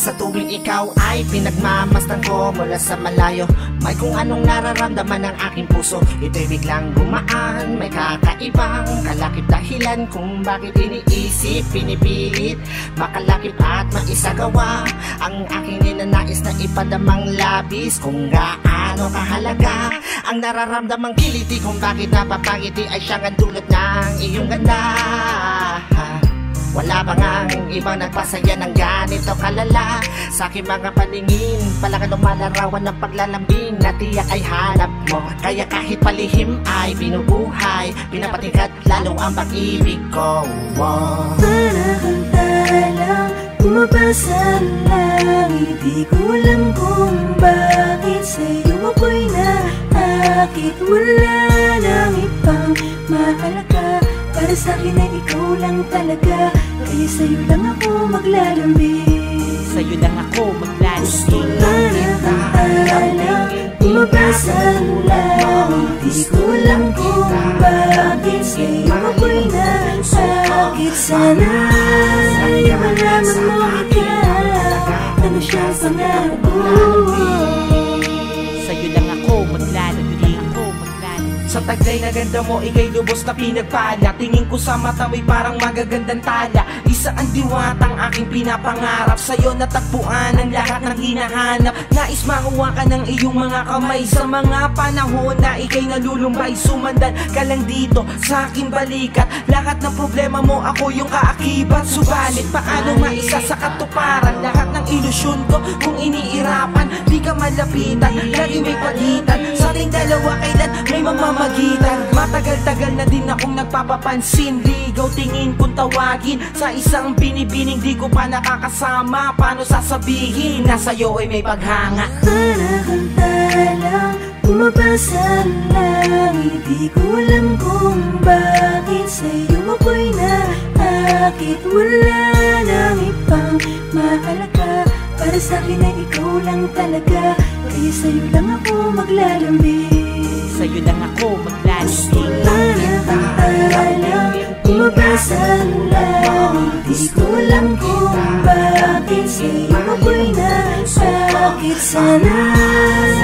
Sa tuwing ikaw ay pinagmamasdan ko mula sa malayo, may kung anong nararamdaman ng aking puso. Ito'y biglang gumaan, may kakaibang kalakip dahilan kung bakit iniisip, pinipilit makalakip at maisagawa ang aking ninanais na ipadamang labis. Kung gaano kahalaga ang nararamdamang kiliti, kung bakit napapangiti ay siyang ang dulot ng iyong ganda. Wala bang ang ibang nagpasaya ng ganito kalala? Sa aking mga paningin, palakan lumalarawan ng paglalambing na tiyak ay hanap mo. Kaya kahit palihim ay binubuhay, pinapatingkat lalo ang pag-ibig ko. Para kang talang bumabasa langit, di ko alam kung bakit sa'yo ako'y naakit. Wala nang ibang mahalaga, para sa'kin ay ikaw lang talaga. Kaya sa'yo lang ako maglalambing, sa'yo lang ako maglalambing. Para kang talang bumabasa langit, di ko alam kung bakit sa'yo ako'y naakit. Sana ay malaman mo ikaw, ano siyang pangarap ko. Sa'yo lang ako maglalambing. Sa taglay na ganda mo, ika'y lubos na pinagpala. Tingin ko sa mata mo'y parang magagandang tala. Isa ang diwatang aking pinapangarap, sa'yo natagpuan ang lahat ng hinahanap. Nais makuha ka ng iyong mga kamay sa mga panahon na ika'y nalulumbay. Sumandan ka lang dito sa aking balikat, lahat ng problema mo ako yung kaakibat. Subalit paano maisa sa katuparan lahat ng ilusyon ko kung iniirapan? Di ka malapitan, lagi may pagitan sa ating dalawa, kailan may mamamagitan. Matagal-tagal na din akong nagpapapansin, ligaw tingin kung tawagin sa isang binibining di ko pa nakakasama. Paano sasabihin na sa'yo ay may paghanga? Para kang talang bumabasa langit, di ko alam kung bakit sa'yo ako'y naakit. Wala nang ibang mahalaga, para sa'kin ay ikaw lang talaga. Kaya sa'yo lang ako maglalambing, sa'yo lang ako maglalambing. Para kang talang bumabasa langit, di ko alam kung bakit sa'yo ako'y naakit. Sana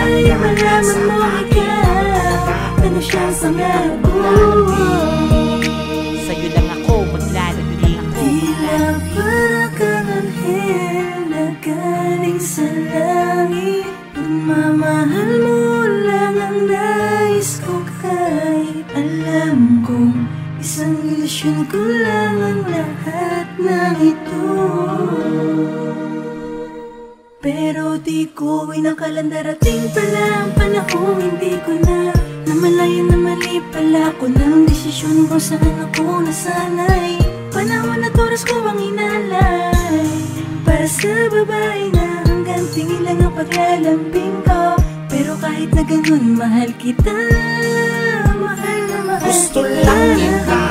ay malaman mo ikaw, ano siyang pangarap ko. Sa'yo lang ako maglalambing. Tila para kang anghel na galing sa langit, pagmamahal mo lang ang nais ko. Kahit alam kong isang ilusyon ko lang ang lahat ng ito, pero di ko inakalang darating pala ang panahon. Hindi ko na namalayan na mali pala ko ng desisyon kung saan ako nasanay. Panahon at oras ko ang inalay para sa babae na hanggang tingin lang ang paglalambing ko. Pero kahit na ganun, mahal kita, mahal na mahal Gusto kita. lang kita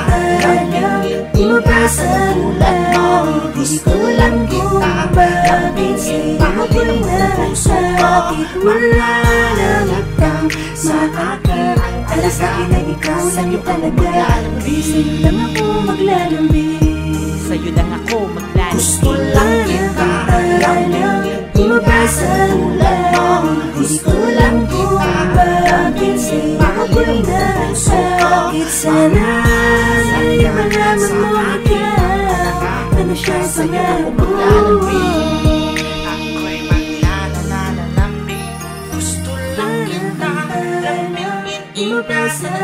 lambingin, bumabasa langit, di ko alam kung bakit sa'yo ako'y nasakit. Wala nang ibang maakit, para sa'kin ay ikaw lang talaga. Kaya sa'yo lang ako maglalambing, sa'yo lang ako maglalambing. Gusto lang kita lambingin, bumabasa langit, di ko alam kung bakit sa'yo ako'y nasakit. Sana ay malaman mo ikaw, ano siyang pangarap ko. ako'y maglalalambing. Gusto lang kita lambingin, Bumabasa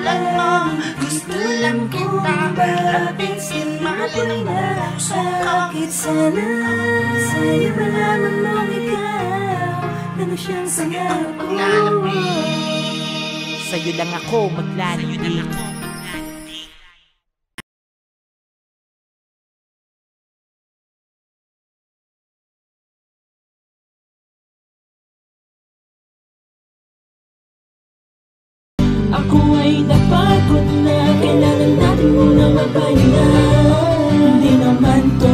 langit, gusto lang kita lambingin, mahalin mo puso ko. bakit sana sa'yo malaman mo ikaw, ano siyang pangarap ko. Sa'yo lang ako maglalambing. Ako ay napagod na, kailangan natin munang magpahinga. Hindi naman to